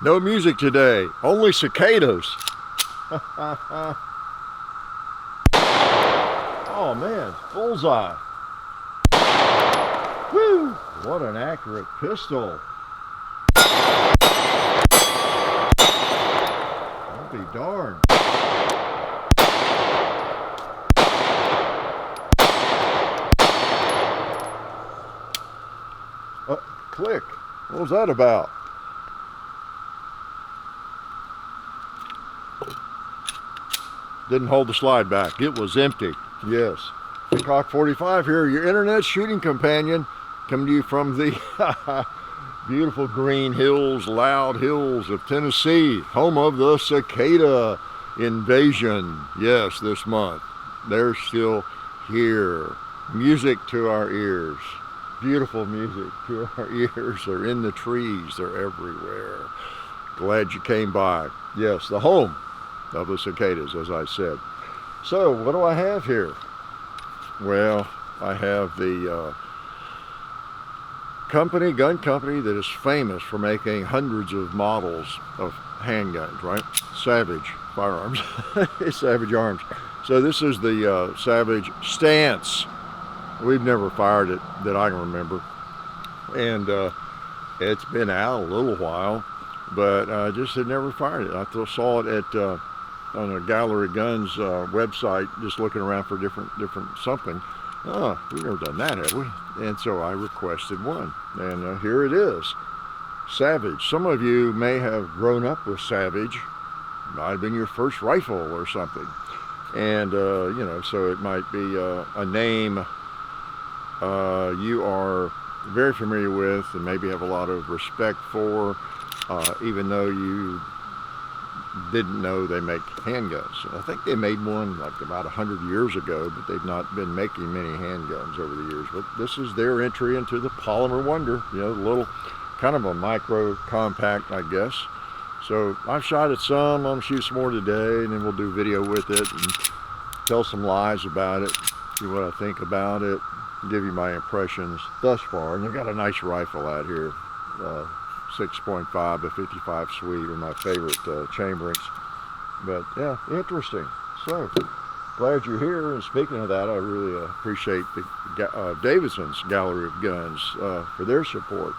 No music today, only cicadas. Oh man, bullseye. Woo! What an accurate pistol. I'll be darned. Click. What was that about? Didn't hold the slide back. It was empty. Yes. Cock 45 here, your internet shooting companion, coming to you from the beautiful green hills, loud hills of Tennessee, home of the cicada invasion. Yes, this month. They're still here. Music to our ears. Beautiful music to our ears. They're in the trees. They're everywhere. Glad you came by. Yes, the home of the cicadas, as I said. So, what do I have here? Well, I have the gun company that is famous for making hundreds of models of handguns, right? Savage Firearms. Savage Arms. So this is the Savage Stance. We've never fired it that I can remember. And it's been out a little while, but I just had never fired it. I saw it at on a Gallery Guns website, just looking around for different something. Oh, we've never done that, have we? And so I requested one, and here it is. Savage. Some of you may have grown up with Savage. Might have been your first rifle or something. And, you know, so it might be a name you are very familiar with and maybe have a lot of respect for, even though you didn't know they make handguns. I think they made one like about 100 years ago, but they've not been making many handguns over the years. But this is their entry into the polymer wonder, you know, a little kind of a micro compact, I guess. So I've shot at some, I'm gonna shoot some more today, and then we'll do video with it and tell some lies about it, see what I think about it, give you my impressions thus far. And they've got a nice rifle out here. 6.5 to 55 Swede are my favorite chamberings. But yeah, interesting. So glad you're here. And speaking of that, I really appreciate the Davidson's Gallery of Guns for their support.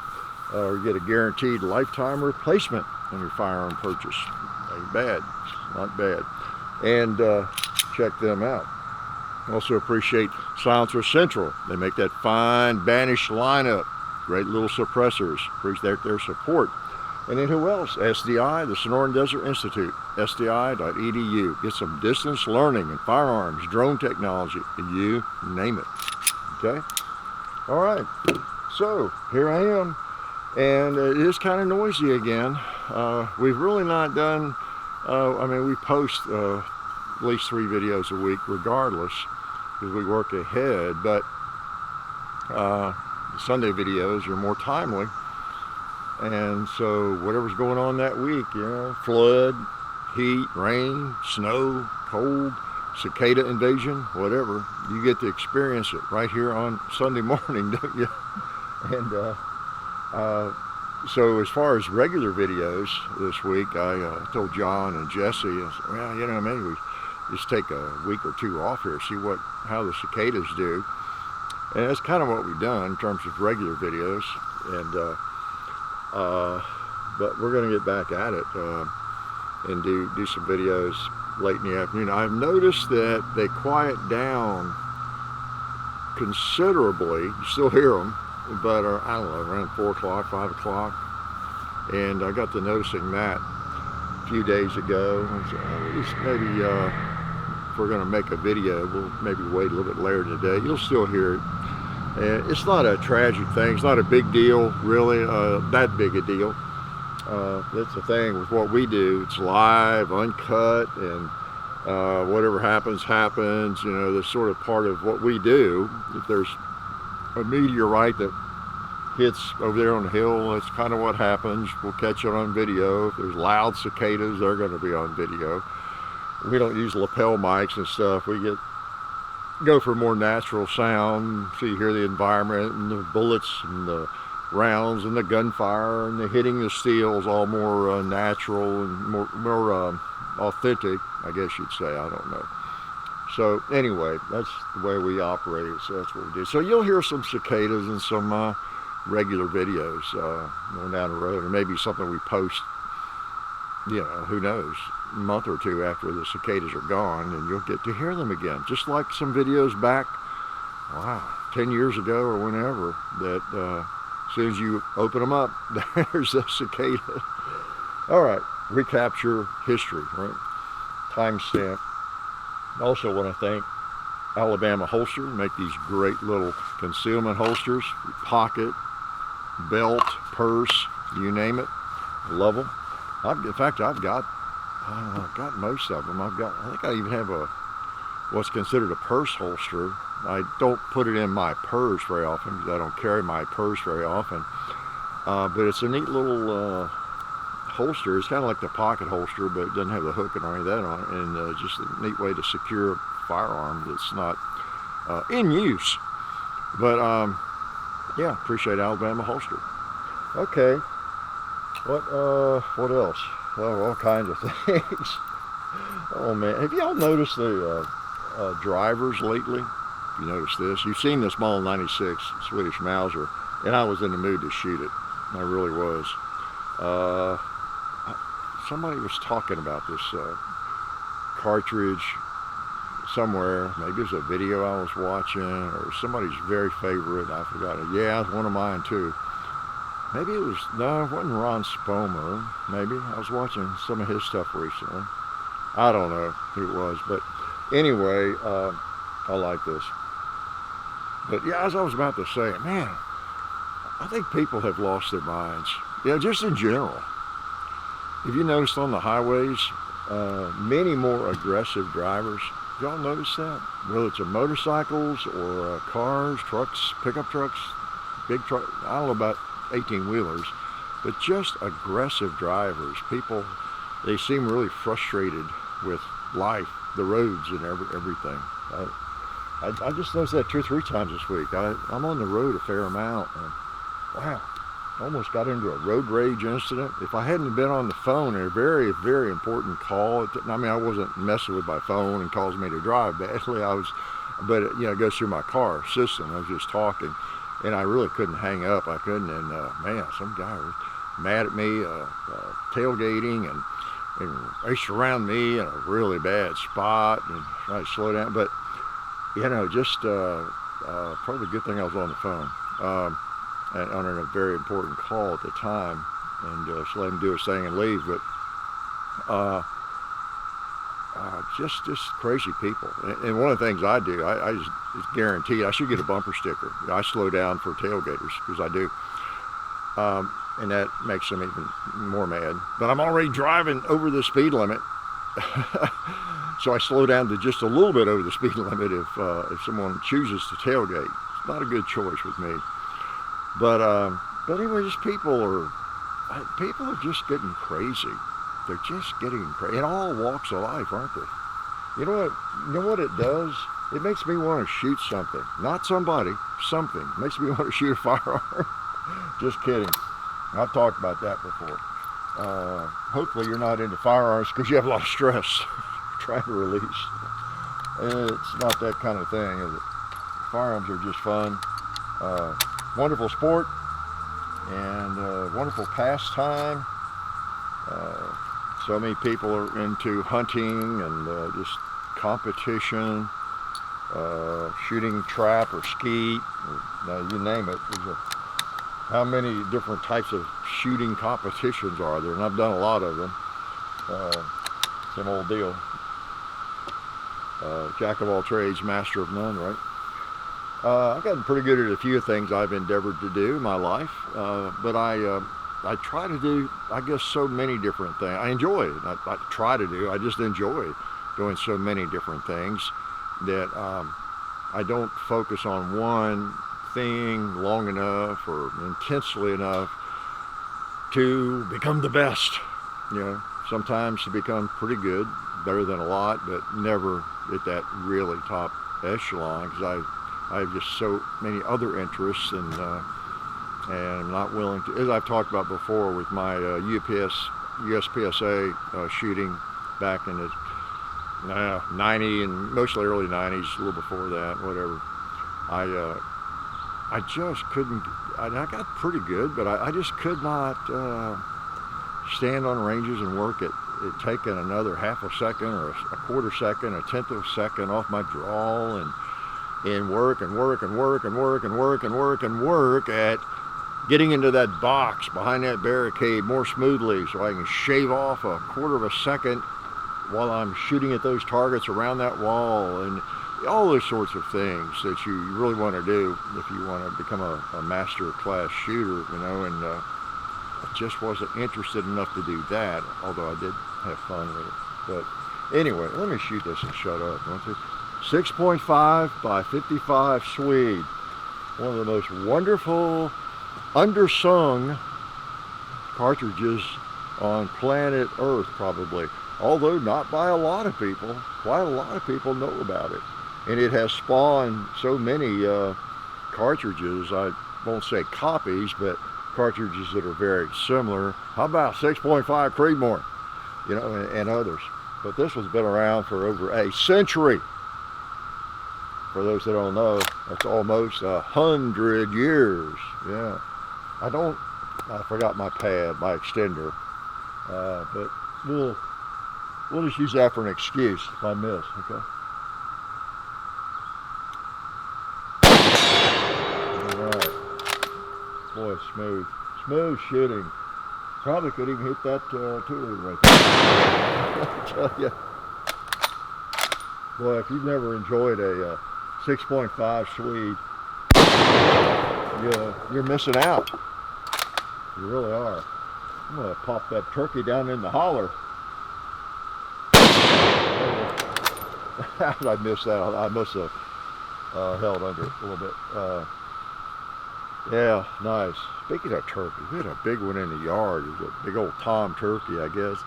You get a guaranteed lifetime replacement on your firearm purchase. Ain't bad, not bad. And check them out. Also appreciate Silencer Central. They make that fine banished lineup. Great little suppressors. Appreciate their support. And then who else? SDI, the Sonoran Desert Institute, sdi.edu. Get some distance learning in firearms, drone technology, you name it. Okay? All right. So here I am. And it is kind of noisy again. We've really not done, I mean, we post at least 3 videos a week regardless, because we work ahead, but the Sunday videos are more timely. And so whatever's going on that week, you know, flood, heat, rain, snow, cold, cicada invasion, whatever, you get to experience it right here on Sunday morning, don't you? And so as far as regular videos this week, I told John and Jesse, I said, well, you know, maybe we just take a week or 2 off here, see how the cicadas do. And that's kind of what we've done in terms of regular videos. And but we're going to get back at it and do some videos late in the afternoon. I've noticed that they quiet down considerably. You still hear them, but I don't know, around 4 o'clock, 5 o'clock. And I got to noticing that a few days ago. Maybe if we're going to make a video, we'll maybe wait a little bit later today. You'll still hear it. And it's not a tragic thing. It's not a big deal, really, that big a deal. That's the thing with what we do. It's live, uncut, and whatever happens, happens. You know, that's sort of part of what we do. If there's a meteorite that hits over there on the hill, that's kind of what happens. We'll catch it on video. If there's loud cicadas, they're going to be on video. We don't use lapel mics and stuff. We go for more natural sound, so you hear the environment and the bullets and the rounds and the gunfire and the hitting the steel is all more natural and more authentic, I guess you'd say. I don't know. So anyway, that's the way we operate. So that's what we do. So you'll hear some cicadas and some regular videos going down the road, or maybe something we post, who knows, a month or two after the cicadas are gone, and you'll get to hear them again. Just like some videos back, 10 years ago or whenever, that as soon as you open them up, there's a cicada. All right, recapture history, right? Timestamp. Also want to thank Alabama Holster. Make these great little concealment holsters, pocket, belt, purse, you name it. Love them. In fact, I've got most of them. I think I even have what's considered a purse holster. I don't put it in my purse very often because I don't carry my purse very often. But it's a neat little holster. It's kind of like the pocket holster, but it doesn't have the hook and any of that on it. And just a neat way to secure a firearm that's not in use. But yeah, appreciate Alabama Holster. Okay, what else? Oh, all kinds of things. Oh man, have y'all noticed the drivers lately? If you notice this, you've seen this Model 96 Swedish Mauser, and I was in the mood to shoot it. I really was. Somebody was talking about this cartridge somewhere. Maybe it was a video I was watching, or somebody's very favorite. I forgot it. Yeah, it's one of mine too. Maybe it was, no, it wasn't Ron Spomer. Maybe I was watching some of his stuff recently. I don't know who it was, but anyway, I like this. But yeah, as I was about to say, man, I think people have lost their minds. Just in general. Have you noticed on the highways, many more aggressive drivers? Y'all notice that? Whether it's motorcycles or cars, trucks, pickup trucks, big truck, I don't know about 18-wheelers, but just aggressive drivers. People, they seem really frustrated with life, the roads and everything. I just noticed that 2 or 3 times this week. I'm on the road a fair amount, and wow, almost got into a road rage incident. If I hadn't been on the phone, a very, very important call. I mean, I wasn't messing with my phone and causing me to drive badly. But it goes through my car system. I was just talking, and I really couldn't hang up. I couldn't, and man, some guy was mad at me, tailgating, and raced around me in a really bad spot, and tried to slow down. But just probably a good thing I was on the phone. And on a very important call at the time, and just let him do his thing and leave. But just crazy people. And one of the things I do, I just, it's guaranteed, I should get a bumper sticker. I slow down for tailgaters, because I do. And that makes them even more mad. But I'm already driving over the speed limit. So I slow down to just a little bit over the speed limit if someone chooses to tailgate. It's not a good choice with me. But anyway, just people are just getting crazy. They're just getting crazy in all walks of life, aren't they? You know what it does? It makes me want to shoot something. Not somebody, something. It makes me want to shoot a firearm. Just kidding. I've talked about that before. Hopefully you're not into firearms because you have a lot of stress trying to release. It's not that kind of thing, is it? Firearms are just fun. Wonderful sport and wonderful pastime. So many people are into hunting and just competition, shooting trap or skeet, or, you name it. How many different types of shooting competitions are there? And I've done a lot of them. Same old deal. Jack of all trades, master of none, right? I've gotten pretty good at a few things I've endeavored to do in my life, but I try to do, I guess, so many different things. I enjoy it. I just enjoy doing so many different things that I don't focus on one thing long enough or intensely enough to become the best. Sometimes to become pretty good, better than a lot, but never at that really top echelon, because I have just so many other interests, and and I'm not willing to, as I've talked about before with my USPSA shooting back in the 90 and mostly early 90s, a little before that, whatever. I just couldn't, I got pretty good, but I just could not stand on ranges and work it taking another half a second or a quarter second, a tenth of a second off my draw, and work at getting into that box behind that barricade more smoothly so I can shave off a quarter of a second while I'm shooting at those targets around that wall, and all those sorts of things that you really want to do if you want to become a master class shooter, you know, and I just wasn't interested enough to do that, although I did have fun with it. But anyway, let me shoot this and shut up. 6.5 by 55 Swede. One of the most wonderful, undersung cartridges on planet Earth, probably. Although not by a lot of people. Quite a lot of people know about it. And it has spawned so many cartridges, I won't say copies, but cartridges that are very similar. How about 6.5 Creedmoor, you know, and others. But this one's been around for over a century. For those that don't know, that's almost 100 years. Yeah. I forgot my pad, my extender, but we'll just use that for an excuse if I miss, okay? All right. Boy, smooth shooting. Probably could even hit that 2-liter right there. I tell you. Boy, if you've never enjoyed a 6.5 Swede, you're missing out. You really are. I'm going to pop that turkey down in the holler. How did I miss that? I must have held under it a little bit. Yeah, nice. Speaking of turkey, we had a big one in the yard. It was a big old tom turkey, I guess.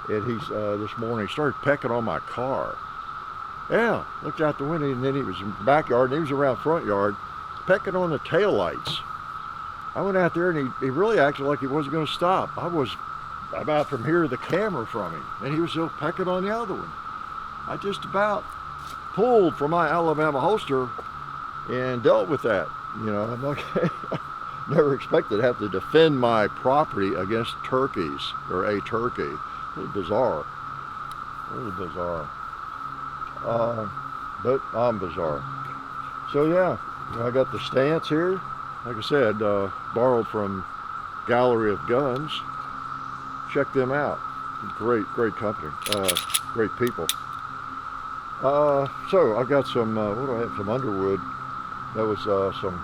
And he's this morning, he started pecking on my car. Yeah, looked out the window, and then he was in the backyard, and he was around front yard, pecking on the taillights. I went out there, and he really acted like he wasn't going to stop. I was about from here to the camera from him, and he was still pecking on the other one. I just about pulled from my Alabama holster and dealt with that. You know, I'm okay. Never expected to have to defend my property against turkeys, or a turkey. A little bizarre. But I'm bizarre. So yeah, I got the stance here. Like I said, borrowed from Gallery of Guns. Check them out. Great company. Great people. So I've got some, what do I have? Some Underwood. That was some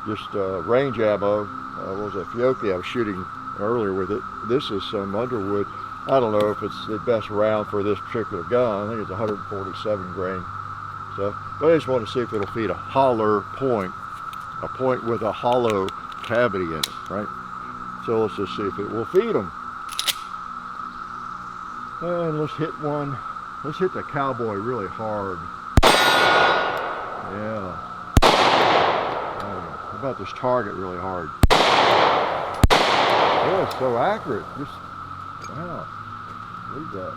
just range ammo. What was that? Fiocchi I was shooting earlier with it. This is some Underwood. I don't know if it's the best round for this particular gun. I think it's 147 grain stuff. But I just want to see if it'll feed a holler point. A point with a hollow cavity in it, right? So let's just see if it will feed them. And let's hit one. Let's hit the cowboy really hard. Yeah. How about this target really hard? Yeah, it's so accurate. Just, wow. Read that.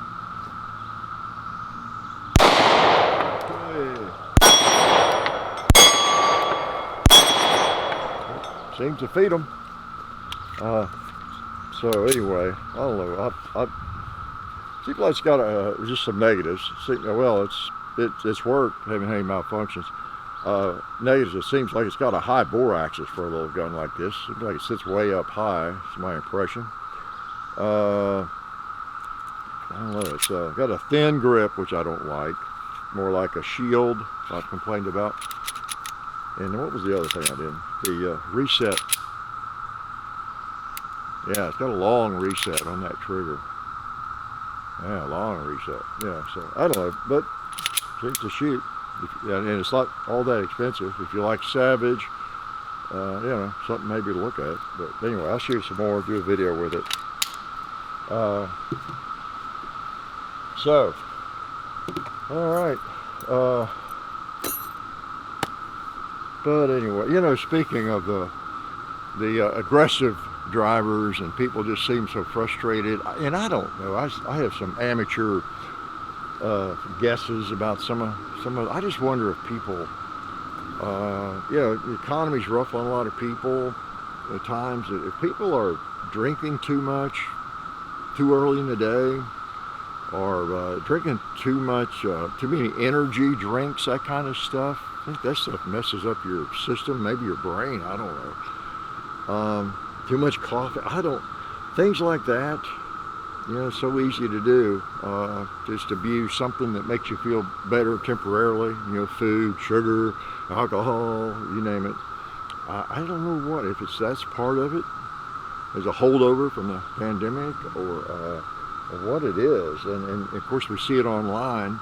Hey. Seems to feed them. So anyway, I don't know. Seems like it's got just some negatives. Well, it's worked, having any malfunctions. Negatives. It seems like it's got a high bore axis for a little gun like this. Seems like it sits way up high. It's my impression. I don't know. It's got a thin grip, which I don't like. More like a shield, I've complained about. And what was the other thing I did? The reset. Yeah, it's got a long reset on that trigger. Yeah, long reset. Yeah, so I don't know, but seems to shoot. And it's not all that expensive. If you like Savage, you know, something maybe to look at. But anyway, I'll shoot some more, do a video with it. So, all right. But anyway, you know, speaking of the the aggressive drivers, and people just seem so frustrated. And I don't know. I have some amateur guesses about some of. I just wonder if people, the economy's rough on a lot of people at times. If people are drinking too much, too early in the day, or drinking too much, too many energy drinks, that kind of stuff. I think that stuff messes up your system, maybe your brain. I don't know. Too much coffee. Things like that. It's so easy to do. Just abuse something that makes you feel better temporarily. Food, sugar, alcohol, you name it. I don't know if that's part of it, as a holdover from the pandemic, or what it is. And of course we see it online,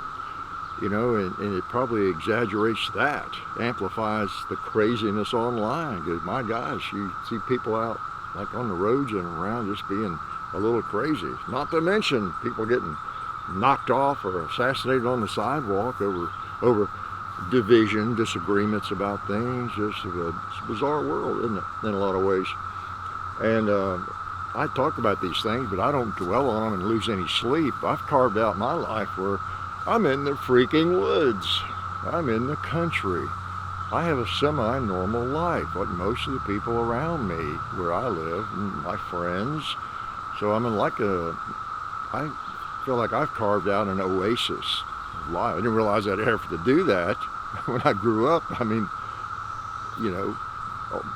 and it probably exaggerates that, amplifies the craziness online. Because my gosh, you see people out like on the roads and around just being a little crazy. Not to mention people getting knocked off or assassinated on the sidewalk over disagreements about things. It's a bizarre world, isn't it, in a lot of ways. And I talk about these things, but I don't dwell on them and lose any sleep. I've carved out my life where I'm in the freaking woods. I'm in the country. I have a semi-normal life, like most of the people around me where I live, and my friends. So I feel like I've carved out an oasis of life. I didn't realize I'd have to do that when I grew up. I mean,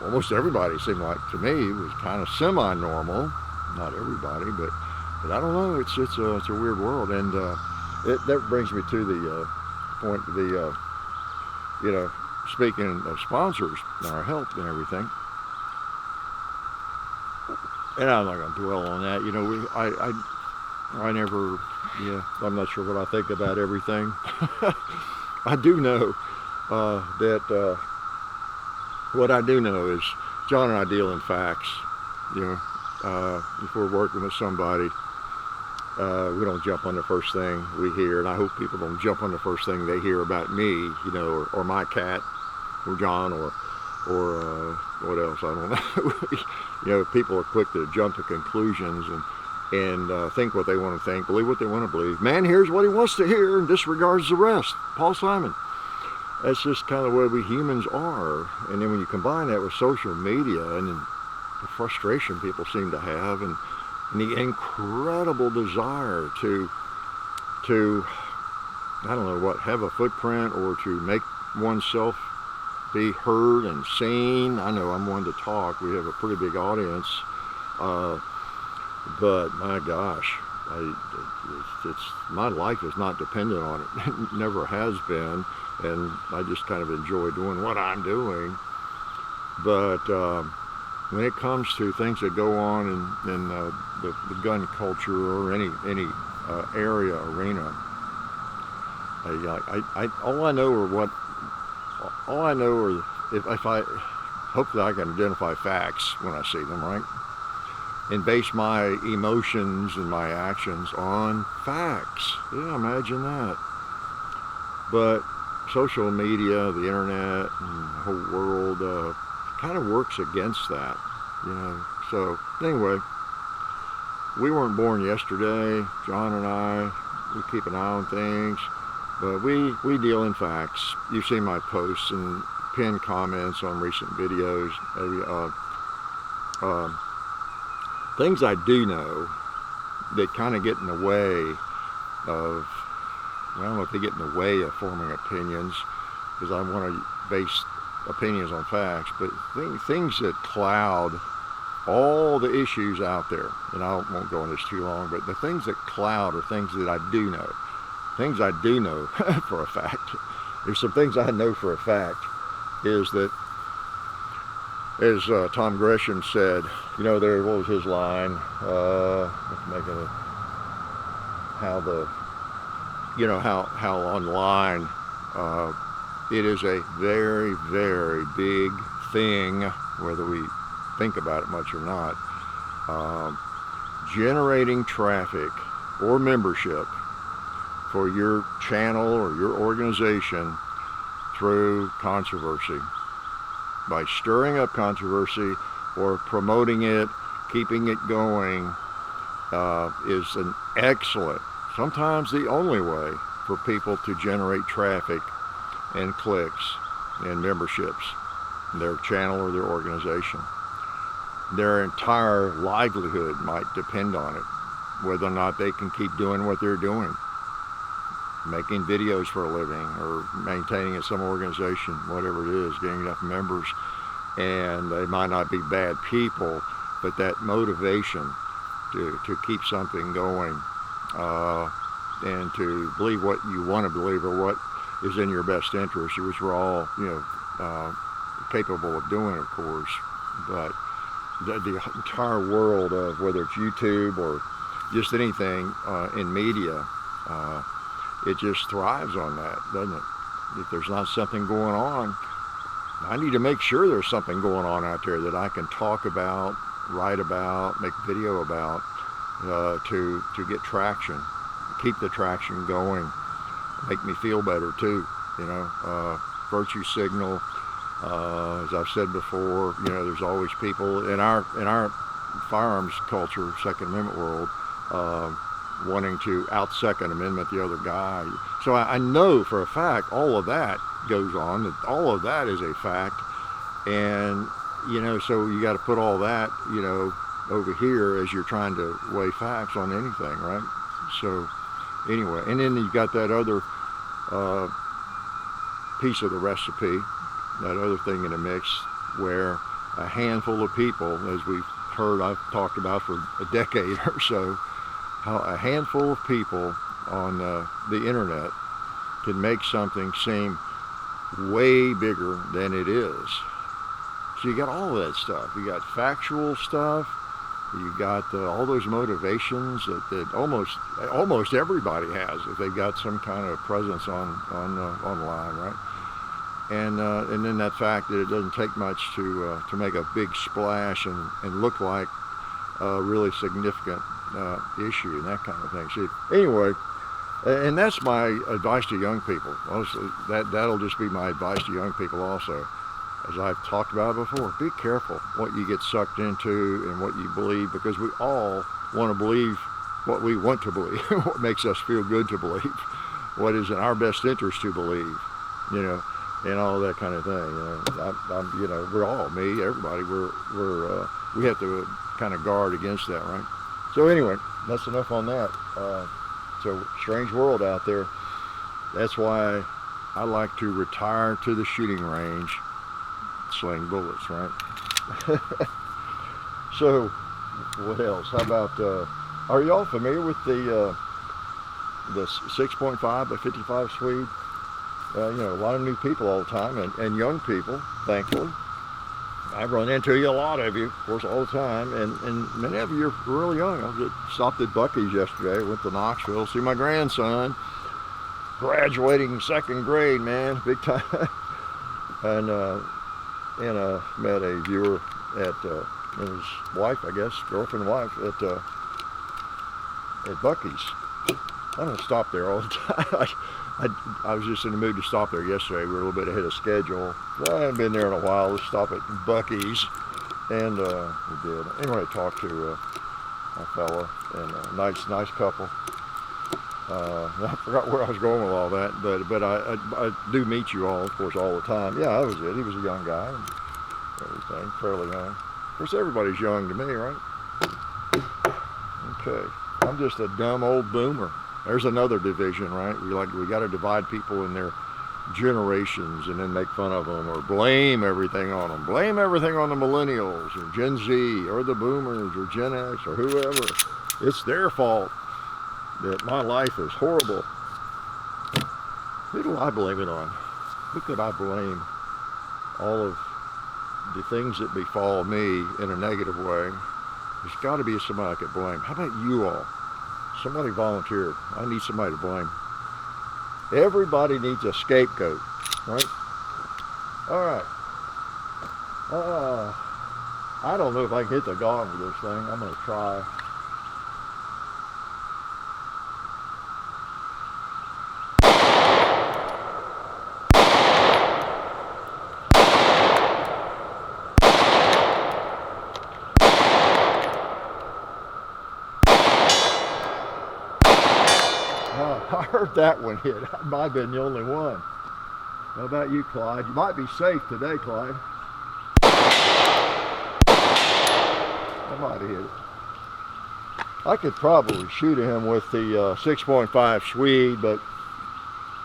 almost everybody seemed like, to me, was kind of semi-normal. Not everybody, but I don't know. It's a weird world, and that brings me to the point. Speaking of sponsors and our help and everything, and I'm not going to dwell on that. I never. I'm not sure what I think about everything. I do know that. What I do know is John and I deal in facts. If we're working with somebody, we don't jump on the first thing we hear, and I hope people don't jump on the first thing they hear about me, or my cat, or John, or what else, I don't know. People are quick to jump to conclusions and think what they want to think, believe what they want to believe. Man hears what he wants to hear and disregards the rest. Paul Simon. That's just kind of the way we humans are. And then when you combine that with social media and the frustration people seem to have, and the incredible desire to I don't know what, have a footprint, or to make oneself be heard and seen. I know I'm one to talk. We have a pretty big audience. But my gosh, my life is not dependent on it. It never has been. And I just kind of enjoy doing what I'm doing. But when it comes to things that go on in the gun culture, or any arena, all I know are if I hopefully I can identify facts when I see them, right? And base my emotions and my actions on facts. Yeah, imagine that. But social media, the internet, and the whole world kind of works against that, So anyway, we weren't born yesterday. John and I, we keep an eye on things, but we deal in facts. You've seen my posts and pinned comments on recent videos. Things I do know that kind of get in the way of, I don't know if they get in the way of forming opinions, because I want to base opinions on facts, but things that cloud all the issues out there, and I won't go on this too long, but the things that cloud are things that I do know. Things I do know for a fact. There's some things I know for a fact, is that, as Tom Gresham said, what was his line? How online it is a very, very big thing, whether we think about it much or not, generating traffic or membership for your channel or your organization through controversy. By stirring up controversy, or promoting it, keeping it going, is an excellent, sometimes the only way for people to generate traffic and clicks and memberships in their channel or their organization. Their entire livelihood might depend on it, whether or not they can keep doing what they're doing, making videos for a living or maintaining some organization, whatever it is, getting enough members. And they might not be bad people, but that motivation to keep something going, and to believe what you want to believe or what is in your best interest, which we're all, capable of doing, of course. But the entire world of whether it's YouTube or just anything in media, it just thrives on that, doesn't it? If there's not something going on, I need to make sure there's something going on out there that I can talk about, write about, make video about, to get traction, keep the traction going, make me feel better too. Virtue signal. As I've said before, there's always people in our firearms culture, Second Amendment world, wanting to out-Second Amendment the other guy. So I know for a fact all of that goes on, that all of that is a fact. And, so you got to put all that, over here as you're trying to weigh facts on anything, right? So anyway, and then you got that other piece of the recipe, that other thing in the mix, where a handful of people, as we've heard, I've talked about for a decade or so, how a handful of people on the internet can make something seem way bigger than it is. So you got all of that stuff. You got factual stuff. You got all those motivations that almost everybody has if they've got some kind of presence online, right? And then that fact that it doesn't take much to make a big splash and look like a really significant issue and that kind of thing. See, anyway, and that's my advice to young people. Also, that'll just be my advice to young people also. As I've talked about before, be careful what you get sucked into and what you believe, because we all want to believe what we want to believe, what makes us feel good to believe, what is in our best interest to believe, and all that kind of thing. We're all, me, everybody, we have to kind of guard against that, right? So anyway, that's enough on that. So strange world out there. That's why I like to retire to the shooting range, sling bullets, right? So what else? How about, are y'all familiar with the 6.5 by 55 Swede? A lot of new people all the time, and young people, thankfully. I run into you, a lot of you, of course, all the time, and many of you are really young. I just stopped at Buc-ee's yesterday, went to Knoxville, see my grandson, graduating 2nd grade, man, big time. And met a viewer at, and his wife, I guess, girlfriend and wife, at Buc-ee's. I don't stop there all the time. I was just in the mood to stop there yesterday. We were a little bit ahead of schedule. Well, I hadn't been there in a while. Let's stop at Buc-ee's. And we did. Anyway, I talked to a fella, and a nice couple. I forgot where I was going with all that, but I do meet you all, of course, all the time. Yeah, that was it. He was a young guy and everything, fairly young. Of course, everybody's young to me, right? Okay. I'm just a dumb old boomer. There's another division, right? We got to divide people in their generations and then make fun of them or blame everything on them. Blame everything on the millennials or Gen Z or the boomers or Gen X or whoever. It's their fault that my life is horrible. Who do I blame it on? Who could I blame all of the things that befall me in a negative way? There's got to be somebody I could blame. How about you all? Somebody volunteered. I need somebody to blame. Everybody needs a scapegoat, right? All right. I don't know if I can hit the gong with this thing. I'm going to try. I heard that one hit. I might have been the only one. How about you, Clyde? You might be safe today, Clyde. I might have hit it. I could probably shoot him with the 6.5 Swede, but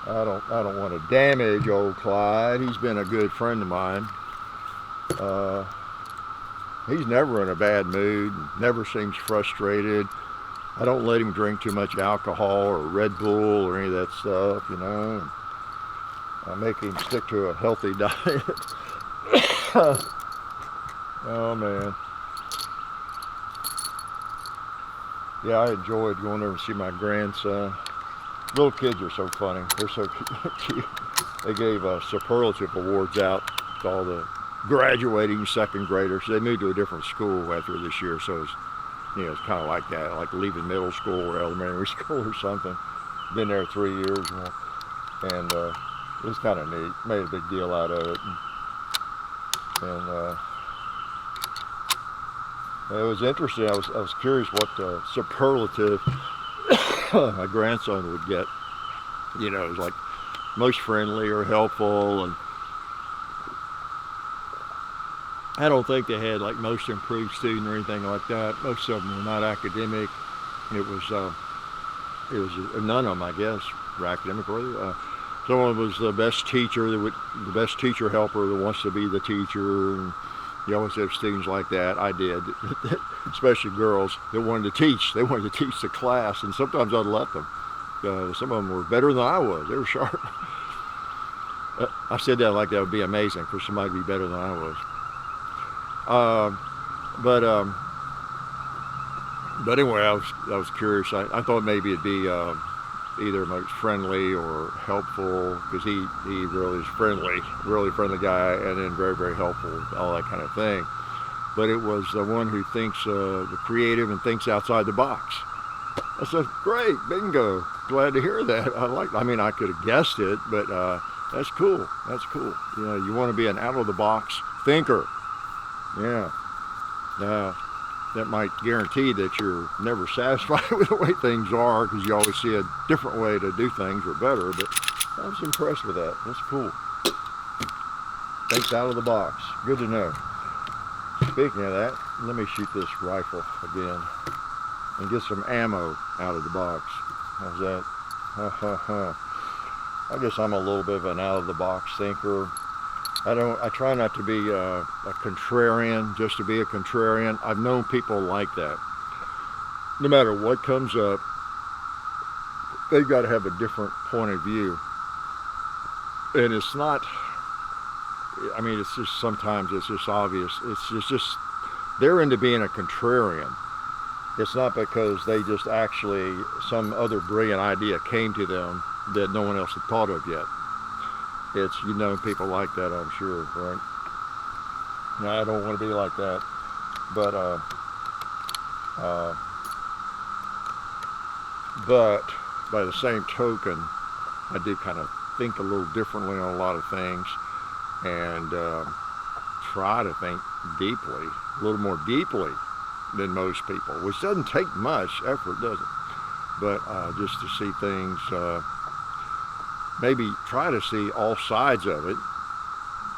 I don't want to damage old Clyde. He's been a good friend of mine. He's never in a bad mood, never seems frustrated. I don't let him drink too much alcohol or Red Bull or any of that stuff, you know. I make him stick to a healthy diet. Oh man. Yeah, I enjoyed going over to see my grandson. Little kids are so funny. They're so cute. They gave superlative awards out to all the graduating second graders. They moved to a different school after this year, so it's, you know, it's kind of like that, like leaving middle school or elementary school or something. Been there 3 years, you know, and it was kind of neat. Made a big deal out of it, and it was interesting. I was curious what superlative my grandson would get. You know, it was like most friendly or helpful, and I don't think they had like most improved student or anything like that. Most of them were not academic. It was none of them, I guess, were academic. Someone was the best teacher, the best teacher helper that wants to be the teacher. And you always have students like that. I did, especially girls that wanted to teach. They wanted to teach the class, and sometimes I'd let them. Some of them were better than I was. They were sharp. I said that like that would be amazing for somebody to be better than I was. But anyway, I was curious. I thought maybe it'd be either most friendly or helpful, because he really is friendly, really friendly guy, and then very, very helpful, all that kind of thing. But it was the one who thinks the creative and thinks outside the box. I said, great, bingo, glad to hear that. I mean, I could have guessed it, but that's cool. That's cool. You know, you want to be an out of the box thinker. Yeah. Now, that might guarantee that you're never satisfied with the way things are, because you always see a different way to do things or better, but I was impressed with that. That's cool. Thinks out of the box. Good to know. Speaking of that, let me shoot this rifle again and get some ammo out of the box. How's that? I guess I'm a little bit of an out of the box thinker. I try not to be a contrarian just to be a contrarian. I've known people like that. No matter what comes up, they've got to have a different point of view. And it's not, I mean, it's just sometimes it's just obvious. It's just they're into being a contrarian. It's not because they just actually, some other brilliant idea came to them that no one else had thought of yet. It's, you know, people like that, I'm sure, right? No, I don't want to be like that, but by the same token, I do kind of think a little differently on a lot of things, and try to think deeply, a little more deeply than most people, which doesn't take much effort, does it? But just to see things, maybe try to see all sides of it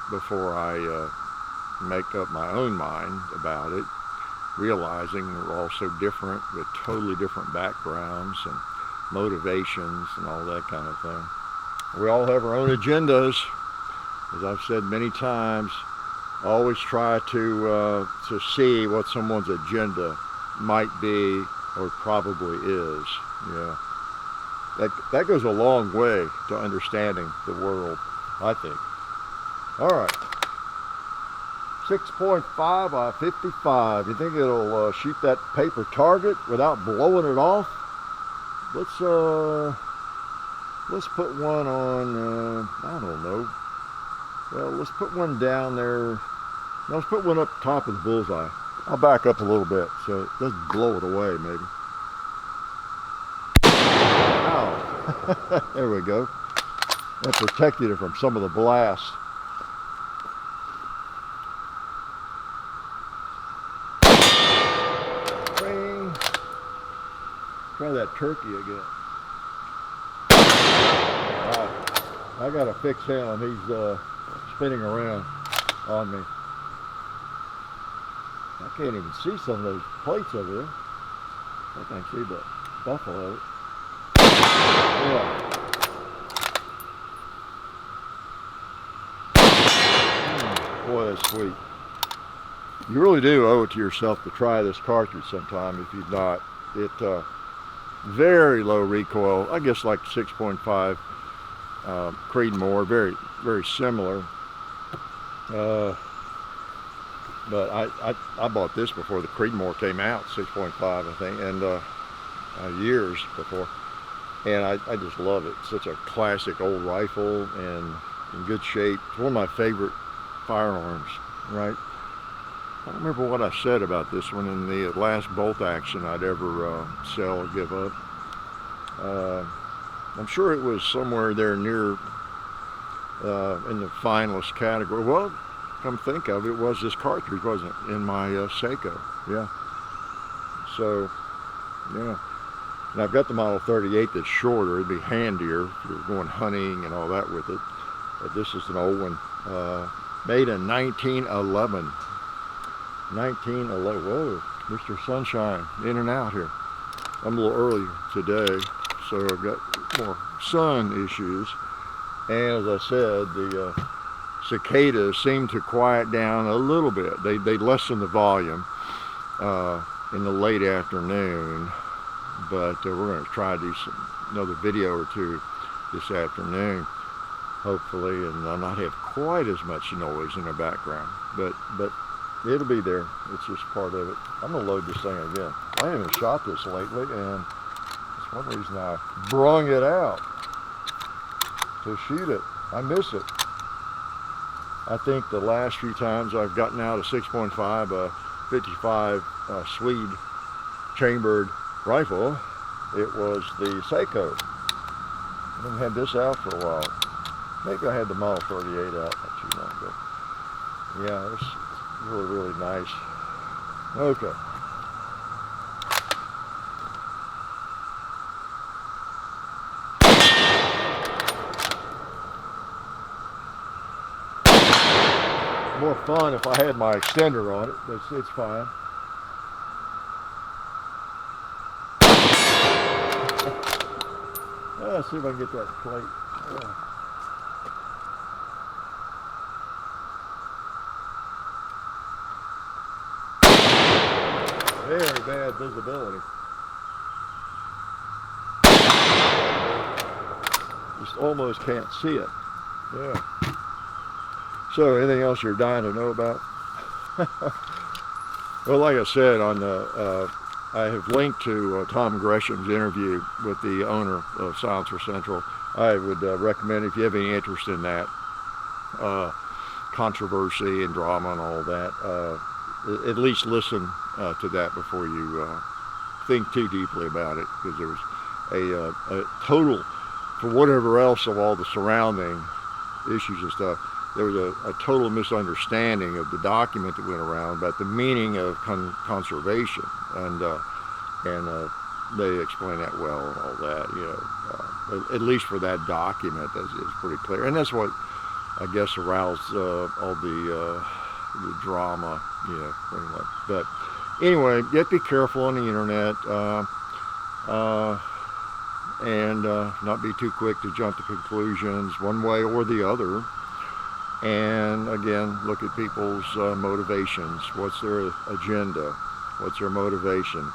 before I make up my own mind about it, realizing we're all so different with totally different backgrounds and motivations and all that kind of thing. We all have our own agendas. As I've said many times, always try to see what someone's agenda might be or probably is. Yeah. That goes a long way to understanding the world, I think. All right. 6.5 by 55. You think it'll shoot that paper target without blowing it off? Let's put one on, I don't know. Well, let's put one down there. No, let's put one up top of the bullseye. I'll back up a little bit so it doesn't blow it away, maybe. Ow. There we go. That protected it from some of the blast. Bing. Try that turkey again. I gotta fix him. He's spinning around on me. I can't even see some of those plates over there. I can see the buffalo. Yeah. Boy, that's sweet. You really do owe it to yourself to try this cartridge sometime if you've not. It very low recoil. I guess like 6.5 Creedmoor, very very similar. But I bought this before the Creedmoor came out, 6.5 I think, and years before. And I just love it. It's such a classic old rifle and in good shape. It's one of my favorite firearms, right? I don't remember what I said about this one in the last bolt action I'd ever sell or give up. I'm sure it was somewhere there near in the finalist category. Well, come think of it, it was this cartridge, wasn't it, in my Seiko? Yeah. So, yeah. And I've got the Model 38 that's shorter. It'd be handier if you're going hunting and all that with it. But this is an old one, made in 1911. 1911. Whoa, Mr. Sunshine, in and out here. I'm a little early today, so I've got more sun issues. And as I said, the cicadas seem to quiet down a little bit. They lessen the volume in the late afternoon, but we're going to try to do another video or two this afternoon, hopefully, and I'll not have quite as much noise in the background. But it'll be there. It's just part of it. I'm going to load this thing again. I haven't shot this lately, and that's one reason I brung it out to shoot it. I miss it. I think the last few times I've gotten out a 6.5, 55 Swede chambered rifle, it was the Seiko. I haven't had this out for a while. Maybe I had the Model 38 out not too long ago. Yeah, it's really, really nice. Okay. More fun if I had my extender on it, but it's fine. Let's see if I can get that plate. Very bad visibility. Just almost can't see it. Yeah. So, anything else you're dying to know about? Well, like I said, I have linked to Tom Gresham's interview with the owner of Silencer Central. I would recommend, if you have any interest in that controversy and drama and all that, at least listen to that before you think too deeply about it, because there was a total, for whatever else of all the surrounding issues and stuff, there was a total misunderstanding of the document that went around about the meaning of conservation, and they explain that well and all that, you know, at least for that document, is pretty clear. And that's what I guess aroused all the drama, you know, pretty much. But anyway, you have to be careful on the internet, and not be too quick to jump to conclusions one way or the other. And again, look at people's motivations. What's their agenda? What's their motivation?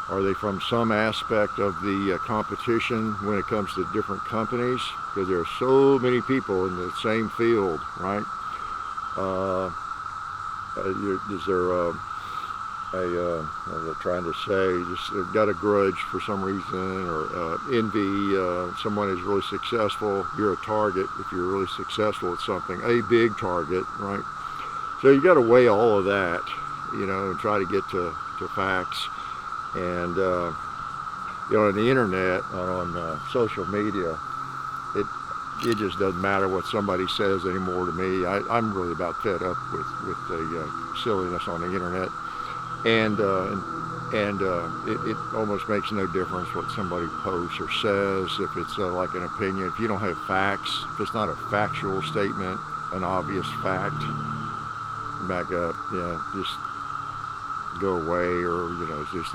Are they from some aspect of the competition when it comes to different companies? Because there are so many people in the same field, right? Is there what was I trying to say? Just got a grudge for some reason, or envy. Someone is really successful. You're a target if you're really successful at something, a big target, right? So you got to weigh all of that, you know, and try to get to facts. And you know, on the internet, on social media, it just doesn't matter what somebody says anymore to me. I'm really about fed up with the silliness on the internet. And And it almost makes no difference what somebody posts or says, if it's like an opinion. If you don't have facts, if it's not a factual statement, an obvious fact, back up, just go away, or just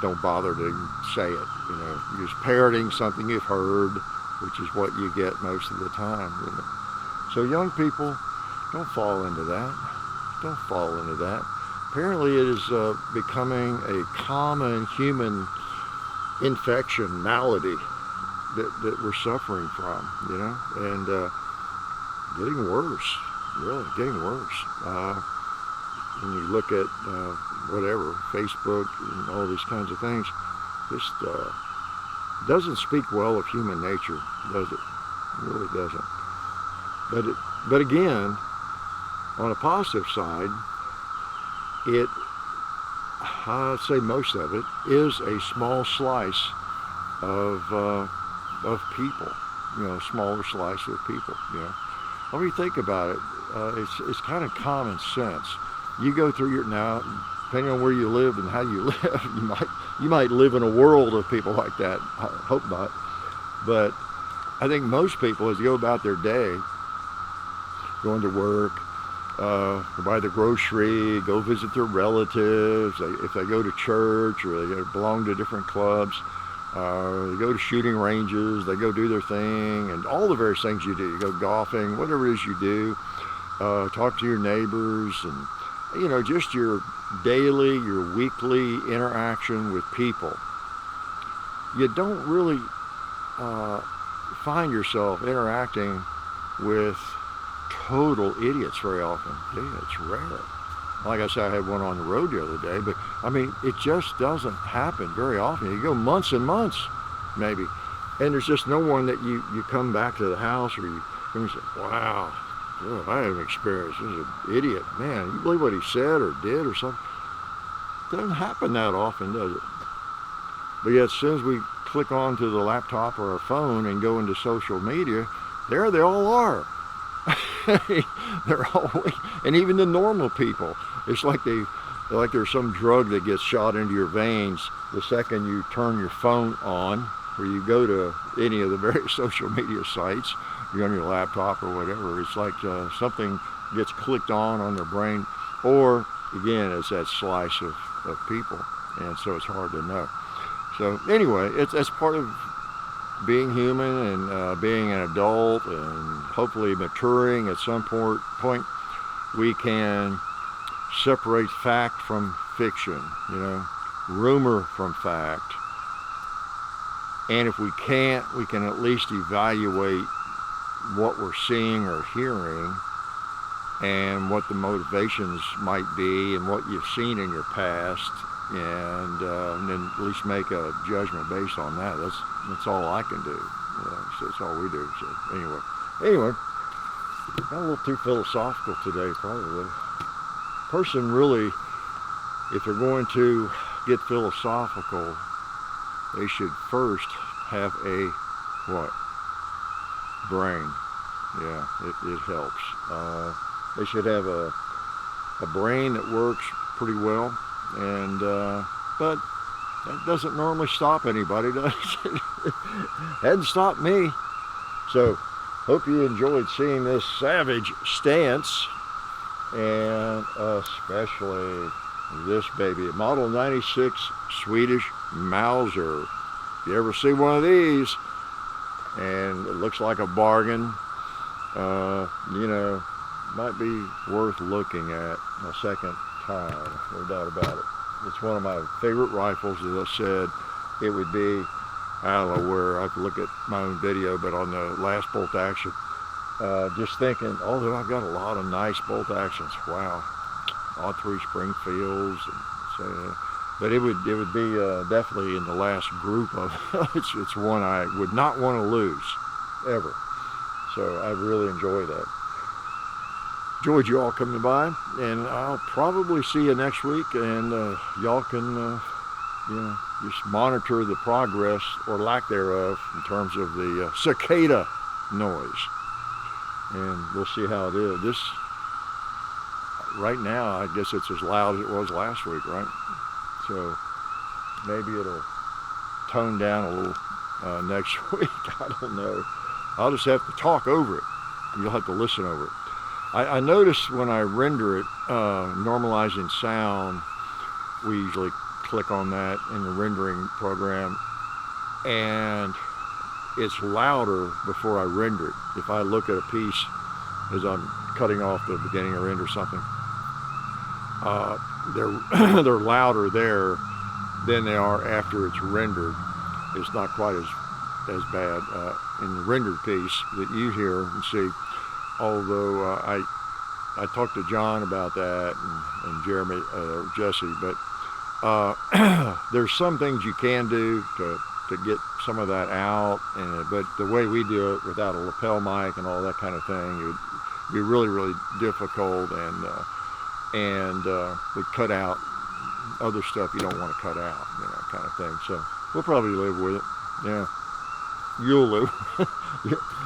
don't bother to say it. You're just parroting something you've heard, which is what you get most of the time. So young people, don't fall into that. Don't fall into that. Apparently it is becoming a common human infection, malady that we're suffering from, and getting worse, really getting worse. When you look at whatever, Facebook and all these kinds of things, just doesn't speak well of human nature, does it? It really doesn't. But again, on a positive side, I'd say most of it is a small slice of people, a smaller slice of people. When you think about it, it's kind of common sense. You go through now, depending on where you live and how you live, you might live in a world of people like that. I hope not, but I think most people, as they go about their day, going to work, buy the grocery, go visit their relatives, if they go to church or they belong to different clubs, they go to shooting ranges, they go do their thing, and all the various things you do. You go golfing, whatever it is you do, talk to your neighbors, and just your daily, your weekly interaction with people. You don't really find yourself interacting with total idiots very often. It's rare. Like I said, I had one on the road the other day, but I mean, it just doesn't happen very often. You go months and months, maybe, and there's just no one that you come back to the house, or you say, wow, I have an experience. This is an idiot. Man, you believe what he said or did or something? It doesn't happen that often, does it? But yet, as soon as we click onto the laptop or our phone and go into social media, there they all are. They're always, and even the normal people, it's like there's some drug that gets shot into your veins the second you turn your phone on, or you go to any of the various social media sites, you're on your laptop or whatever. It's like something gets clicked on their brain, or again, it's that slice of people, and so it's hard to know. So anyway, that's part of being human and being an adult, and hopefully maturing at some point. We can separate fact from fiction, rumor from fact, and if we can't, we can at least evaluate what we're seeing or hearing and what the motivations might be and what you've seen in your past, and then at least make a judgment based on that. That's all I can do. So that's all we do. So anyway, got a little too philosophical today, probably. Person really, if they're going to get philosophical, they should first have a brain. Yeah, it helps. They should have a brain that works pretty well, and but that doesn't normally stop anybody, does it? Hadn't stopped me. So, hope you enjoyed seeing this savage stance, and especially this baby, Model 96 Swedish Mauser. If you ever see one of these, and it looks like a bargain, might be worth looking at a second time, no doubt about it. It's one of my favorite rifles. As I said, it would be, I don't know where, I could look at my own video, but on the last bolt action, just thinking, although I've got a lot of nice bolt actions, wow, all 3 Springfields, and so, but it would be definitely in the last group of it's one I would not want to lose ever. So I really enjoy that. Enjoyed you all coming by, and I'll probably see you next week, and y'all can just monitor the progress or lack thereof in terms of the cicada noise, and we'll see how it is. This right now, I guess it's as loud as it was last week, right? So maybe it'll tone down a little next week. I don't know. I'll just have to talk over it. You'll have to listen over it. I notice when I render it, normalizing sound, we usually click on that in the rendering program, and it's louder before I render it. If I look at a piece as I'm cutting off the beginning or end or something, they're louder there than they are after it's rendered. It's not quite as bad in the rendered piece that you hear and see. Although I talked to John about that and Jeremy, Jesse, but there's some things you can do to get some of that out, but the way we do it without a lapel mic and all that kind of thing, it would be really, really difficult, and would cut out other stuff you don't want to cut out, kind of thing. So we'll probably live with it. Yeah, you'll live.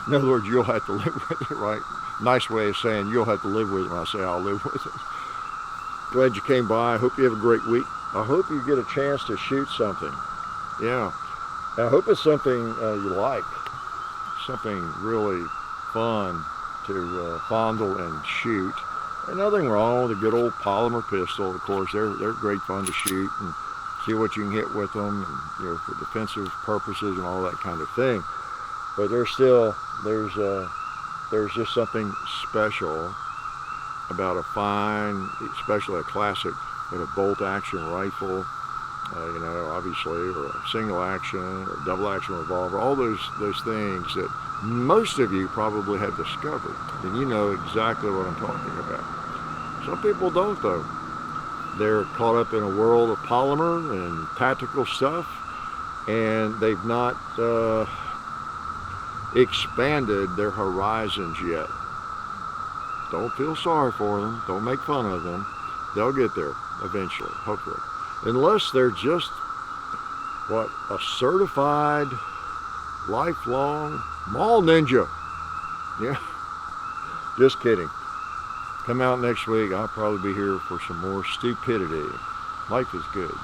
In other words, you'll have to live with it, right? Nice way of saying you'll have to live with it when I say I'll live with it. Glad you came by. I hope you have a great week. I hope you get a chance to shoot something. Yeah. I hope it's something you like. Something really fun to fondle and shoot. And nothing wrong with a good old polymer pistol. Of course, they're great fun to shoot and see what you can hit with them, and for defensive purposes and all that kind of thing. But there's just something special about a fine, especially a classic, but a bolt action rifle, obviously, or a single action or double action revolver, all those things that most of you probably have discovered, and you know exactly what I'm talking about. Some people don't, though. They're caught up in a world of polymer and tactical stuff, and they've not expanded their horizons yet. Don't feel sorry for them. Don't make fun of them. They'll get there eventually, hopefully. Unless they're just, a certified, lifelong mall ninja. Yeah, just kidding. Come out next week. I'll probably be here for some more stupidity. Life is good.